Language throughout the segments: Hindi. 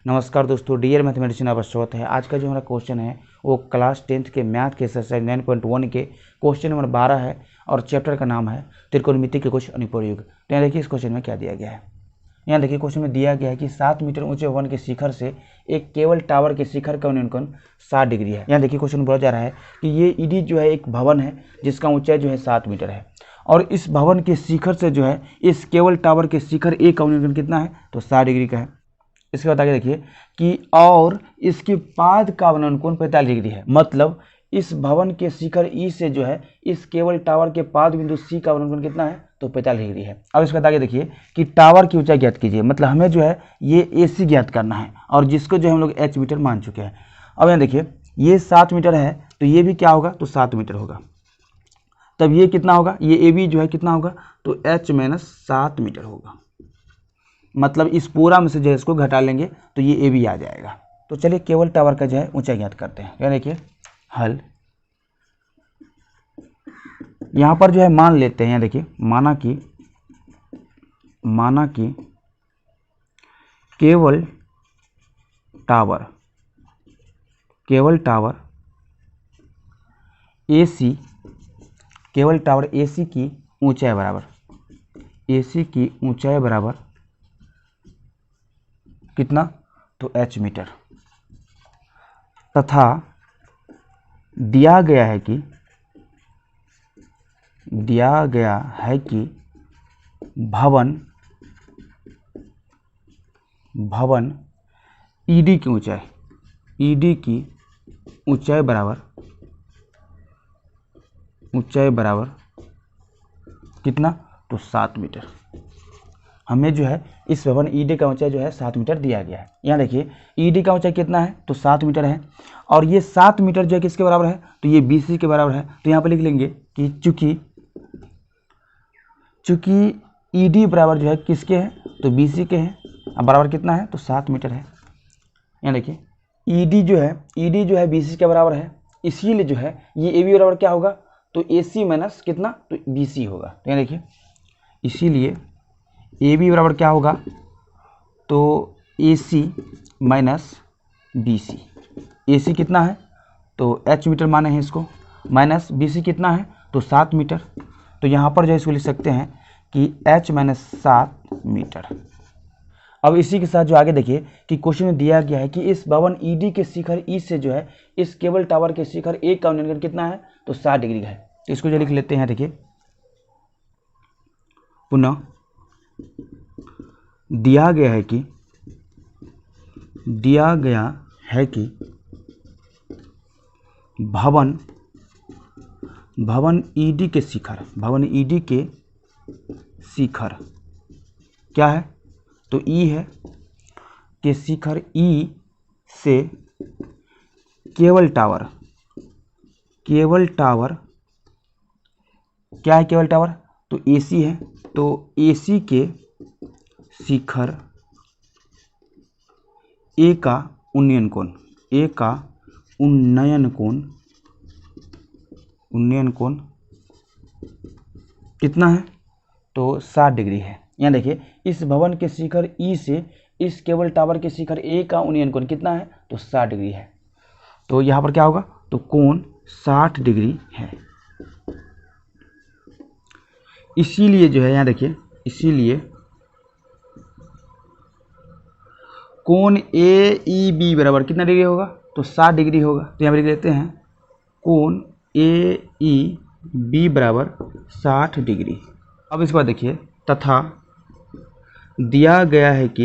नमस्कार दोस्तों, डियर मैथमेटिशियन आपका स्वागत है। आज का जो हमारा क्वेश्चन है वो क्लास 10th के मैथ के एक्सरसाइज 9.1 के क्वेश्चन नंबर 12 है और चैप्टर का नाम है त्रिकोणमिति के कुछ अनुप्रयोग। तो यहाँ देखिए इस क्वेश्चन में क्या दिया गया है। यहाँ देखिए क्वेश्चन में दिया गया है कि 7 मीटर ऊंचे वन के शिखर से एक केवल टावर के शिखर का उन्नयन 60 डिग्री है। यहाँ देखिए क्वेश्चन बोला जा रहा है कि ये ईडी जो है एक भवन है जिसका ऊंचाई जो है 7 मीटर है और इस भवन के शिखर से जो है इस केवल टावर के शिखर ए का उन्नयन कितना है, तो 60 डिग्री का है। इसके बाद आगे देखिए कि और इसके पाद का अवनयन कोण 45 डिग्री है। मतलब इस भवन के शिखर ई से जो है इस केवल टावर के पाद बिंदु सी का अवनयन कोण कितना है, तो 45 डिग्री है। अब इसके बाद आगे देखिए कि टावर की ऊंचाई ज्ञात कीजिए। मतलब हमें जो है ये AC ज्ञात करना है और जिसको जो हम लोग H मीटर मान चुके हैं। अब यहाँ देखिए ये 7 मीटर है तो ये भी क्या होगा, तो 7 मीटर होगा। तब ये कितना होगा, ये AB जो है कितना होगा, तो H - 7 मीटर होगा। मतलब इस पूरा में से जो है इसको घटा लेंगे तो ये AB आ जाएगा। तो चलिए केवल टावर का जो है ऊंचाई ज्ञात करते हैं। यहाँ देखिए हल, यहाँ पर जो है मान लेते हैं। यहाँ देखिए माना कि केवल टावर AC की ऊंचाई बराबर कितना, तो H मीटर, तथा दिया गया है कि भवन ED की ऊंचाई बराबर कितना, तो 7 मीटर। हमें जो है इस भवन ED का ऊंचाई जो है 7 मीटर दिया गया है। यहाँ देखिए ED का ऊंचाई कितना है, तो 7 मीटर है और ये 7 मीटर जो है किसके बराबर है, तो ये BC के बराबर है। तो यहाँ पर लिख लेंगे कि चूंकि ED बराबर जो है किसके हैं, तो BC के हैं। अब बराबर कितना है, तो 7 मीटर है। यहाँ देखिए ED जो है BC के बराबर है, इसीलिए जो है ये AB बराबर क्या होगा, तो AC माइनस कितना, तो BC होगा। तो यहाँ देखिए इसीलिए AB बराबर क्या होगा, तो AC माइनस BC। AC कितना है, तो H मीटर माने हैं इसको, माइनस BC कितना है, तो 7 मीटर। तो यहाँ पर जो इसको लिख सकते हैं कि H - 7 मीटर। अब इसी के साथ जो आगे देखिए कि क्वेश्चन में दिया गया है कि इस भवन ED के शिखर ई से जो है इस केबल टावर के शिखर ए का उन्नयन कितना है, तो 60 डिग्री है। तो इसको जो लिख लेते हैं। देखिए पुनः दिया गया है कि भवन ED के शिखर क्या है, तो E है, के शिखर E से केवल टावर क्या है, केवल टावर, तो AC है। तो AC के शिखर A का उन्नयन कोण कितना है, तो 60 डिग्री है। यहाँ देखिए इस भवन के शिखर E से इस केबल टावर के शिखर A का उन्नयन कोण कितना है, तो 60 डिग्री है। तो यहाँ पर क्या होगा, तो कोण 60 डिग्री है। इसीलिए जो है यहाँ देखिए, इसीलिए कोण AEB बराबर कितना डिग्री होगा, तो 60 डिग्री होगा। तो यहाँ पर लिख लेते हैं कोण AEB बराबर 60 डिग्री। अब इसके बाद देखिए तथा दिया गया है कि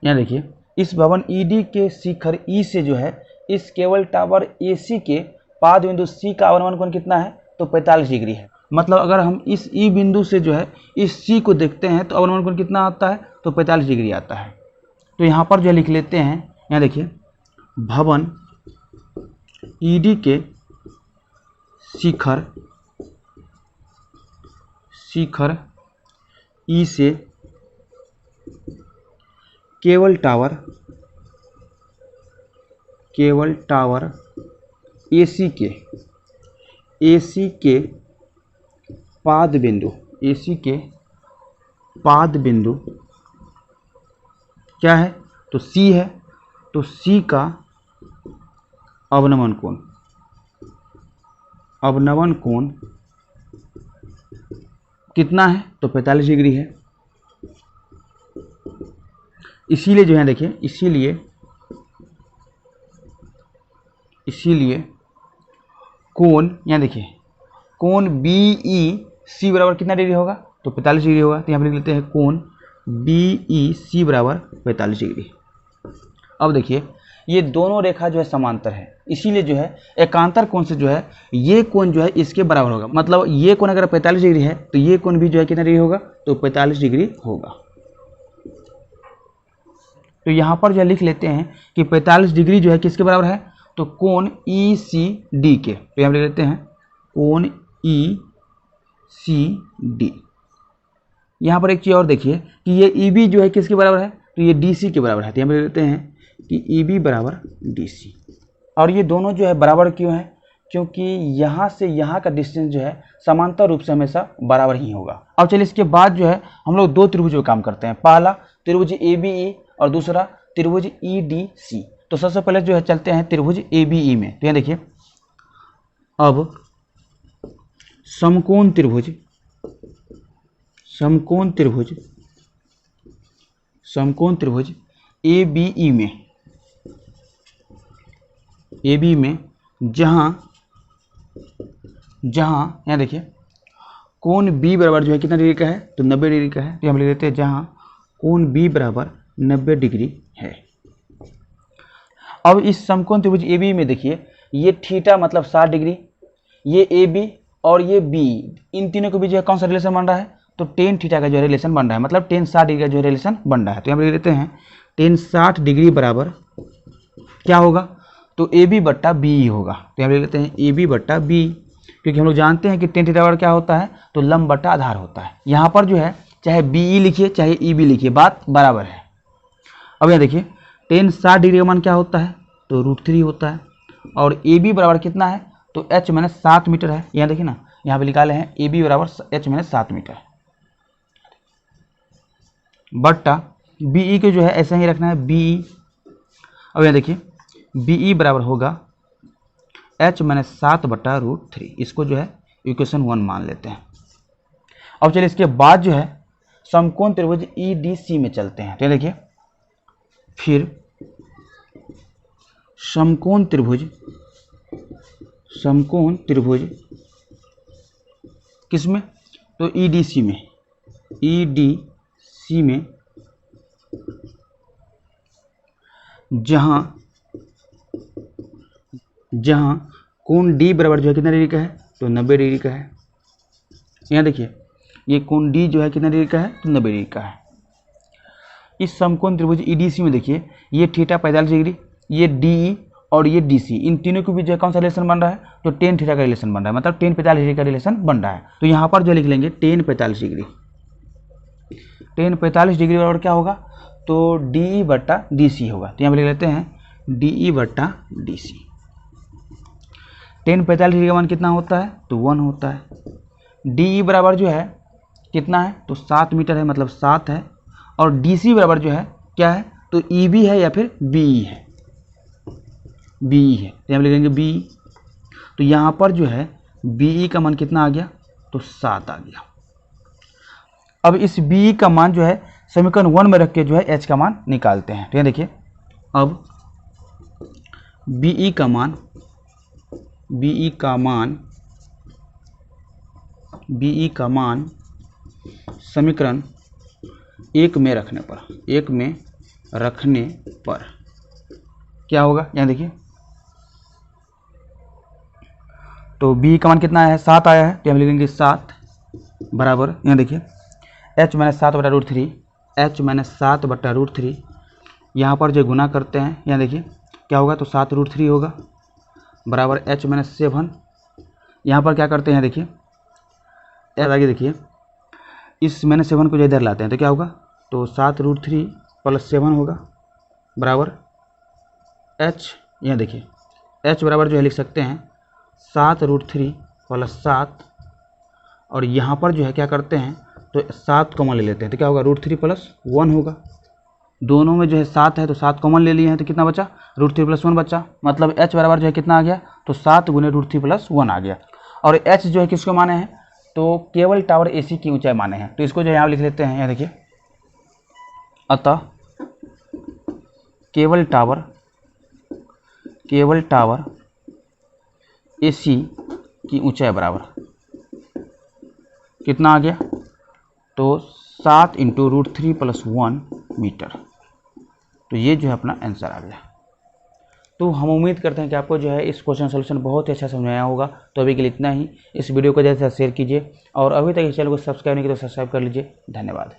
यहाँ देखिए इस भवन ED के शिखर E से जो है इस केबल टावर AC के पाद बिंदु C का अवनमन कोण कितना है, तो 45 डिग्री है। मतलब अगर हम इस E बिंदु से जो है इस C को देखते हैं तो अवनमन कोण कितना आता है, तो 45 डिग्री आता है। तो यहाँ पर जो लिख लेते हैं, यहाँ देखिए भवन ED के शिखर ई से केवल टावर AC के पाद बिंदु पाद बिंदु क्या है, तो सी है, तो सी का अवनमन कोण कितना है, तो 45 डिग्री है। इसीलिए जो है देखिए, इसीलिए कोण, यहाँ देखिए कोण BEC बराबर कितना डिग्री होगा, तो 45 डिग्री होगा। तो यहाँ पर लिख लेते हैं कोण BEC बराबर 45 डिग्री। अब देखिए ये दोनों रेखा जो है समांतर है, इसीलिए जो है एकांतर कोण से जो है ये कोण जो है इसके बराबर होगा। मतलब ये कोण अगर 45 डिग्री है तो ये कोण भी जो है कितना डिग्री होगा, तो 45 डिग्री होगा। तो यहाँ पर जो है लिख लेते हैं कि 45 डिग्री जो है किसके बराबर है, तो कोण ECD के। तो यहाँ लिख लेते हैं कोण ECD। यहाँ पर एक चीज़ और देखिए कि ये EB जो है किसके बराबर है, तो ये DC के बराबर है। तो यहाँ लिख लेते हैं कि EB बराबर DC। और ये दोनों जो है बराबर क्यों है, क्योंकि यहाँ से यहाँ का डिस्टेंस जो है समांतर रूप से हमेशा बराबर ही होगा। अब चलिए इसके बाद जो है हम लोग दो त्रिभुज पे काम करते हैं। पहला त्रिभुज ABE और दूसरा त्रिभुज EDC। तो सबसे पहले जो है चलते हैं त्रिभुज ABE में। तो यहाँ देखिए अब समकोण त्रिभुज ABE में जहाँ यहाँ देखिए कोण B बराबर जो है कितना डिग्री का है, तो 90 डिग्री का है। तो हम लिख देते हैं जहाँ कोण B बराबर 90 डिग्री है। अब इस समकोण त्रिभुज ABE में देखिए ये थीटा मतलब 60 डिग्री, ये AB और ये B, इन तीनों के बीच जो है कौन सा रिलेशन बन रहा है, तो टेन थीटा का जो है रिलेशन बन रहा है, मतलब टेन 60 डिग्री का जो है रिलेशन बन रहा है। तो यहाँ पर लिख देते हैं टेन 60 डिग्री बराबर क्या होगा, तो AB बट्टा BE होगा। तो यहाँ लिख लेते हैं AB बट्टा BE, क्योंकि हम लोग जानते हैं कि टेन थीटा बराबर क्या होता है, तो लंब बट्टा आधार होता है। यहाँ पर जो है चाहे BE लिखिए चाहे EB लिखिए, बात बराबर है। अब यहाँ देखिए टेन 60 डिग्री का मान क्या होता है, तो √3 होता है। और AB बराबर कितना है, तो H माइनस 7 मीटर है। यहाँ देखिए ना, यहाँ पे निकाले हैं AB बराबर H माइनस 7 मीटर बट्टा BE के जो है ऐसे ही रखना है BE। अब यहाँ देखिए BE बराबर होगा H माइनस 7 बट्टा √3। इसको जो है इक्वेशन 1 मान लेते हैं। अब चलिए इसके बाद जो है समकोण त्रिभुज EDC में चलते हैं। तो देखिए फिर समकोण त्रिभुज किसमें, तो EDC में जहां कोण D बराबर जो है कितना डिग्री का है, तो 90 डिग्री का है। यहाँ देखिए ये कोण D जो है कितना डिग्री का है, तो 90 डिग्री का है। इस समकोण त्रिभुज EDC में देखिए ये थीटा 45 डिग्री, ये DE और ये DC, इन तीनों के बीच जो है कौन सा रिलेशन बन रहा है, तो टेन थीटा का रिलेशन बन रहा है, मतलब टेन 45 डिग्री का रिलेशन बन रहा है। तो यहाँ पर जो लिख लेंगे टेन 45 डिग्री। टेन 45 डिग्री बराबर क्या होगा, तो DE बट्टा DC होगा। तो यहाँ पर लिख लेते हैं DE बट्टा DC। टेन 45 डिग्री का मान कितना होता है, तो 1 होता है। DE बराबर जो है कितना है, तो 7 मीटर है, मतलब 7 है। और DC बराबर जो है क्या है, तो EB है या फिर BE है, BE है। तो यहाँ लिखेंगे BE। तो यहाँ पर जो है BE का मान कितना आ गया, तो 7 आ गया। अब इस BE का मान जो है समीकरण 1 में रख के जो है H का मान निकालते हैं। तो यहाँ देखिए अब BE का मान समीकरण 1 में रखने पर क्या होगा, यहाँ देखिए तो BE का मान कितना आया है, 7 आया है। तो हम लिखेंगे 7 बराबर, यहाँ देखिए H माइनस 7 बटा √3, H माइनस 7 बटा √3। यहाँ पर जो गुना करते हैं, यहाँ देखिए क्या होगा, तो 7 √3 होगा बराबर H माइनस 7। यहाँ पर क्या करते हैं, देखिए आगे देखिए इस माइनस 7 को जो इधर लाते हैं तो क्या होगा, तो 7 √3 प्लस 7 होगा बराबर H। यहाँ देखिए H बराबर जो है लिख सकते हैं 7 √3 प्लस 7, और यहाँ पर जो है क्या करते हैं तो 7 कॉमन ले लेते हैं, तो क्या होगा √3 + 1 होगा। दोनों में जो है 7 है तो 7 कॉमन ले लिए हैं, तो कितना बचा √3 + 1 बचा। मतलब h बराबर जो है कितना आ गया, तो 7 गुने √3 + 1 आ गया। और h जो है किसको माने हैं, तो केबल टावर AC की ऊंचाई माने हैं। तो इसको जो है यहाँ लिख लेते हैं, यहाँ देखिए, अतः केबल टावर AC की ऊंचाई बराबर कितना आ गया, तो 7 × √3 + 1 मीटर। तो ये जो है अपना आंसर आ गया। तो हम उम्मीद करते हैं कि आपको जो है इस क्वेश्चन सोल्यूशन बहुत ही अच्छा समझ आया होगा। तो अभी के लिए इतना ही। इस वीडियो को ज़्यादा से ज़्यादा शेयर कीजिए और अभी तक इस चैनल को सब्सक्राइब नहीं किया तो सब्सक्राइब कर लीजिए। धन्यवाद।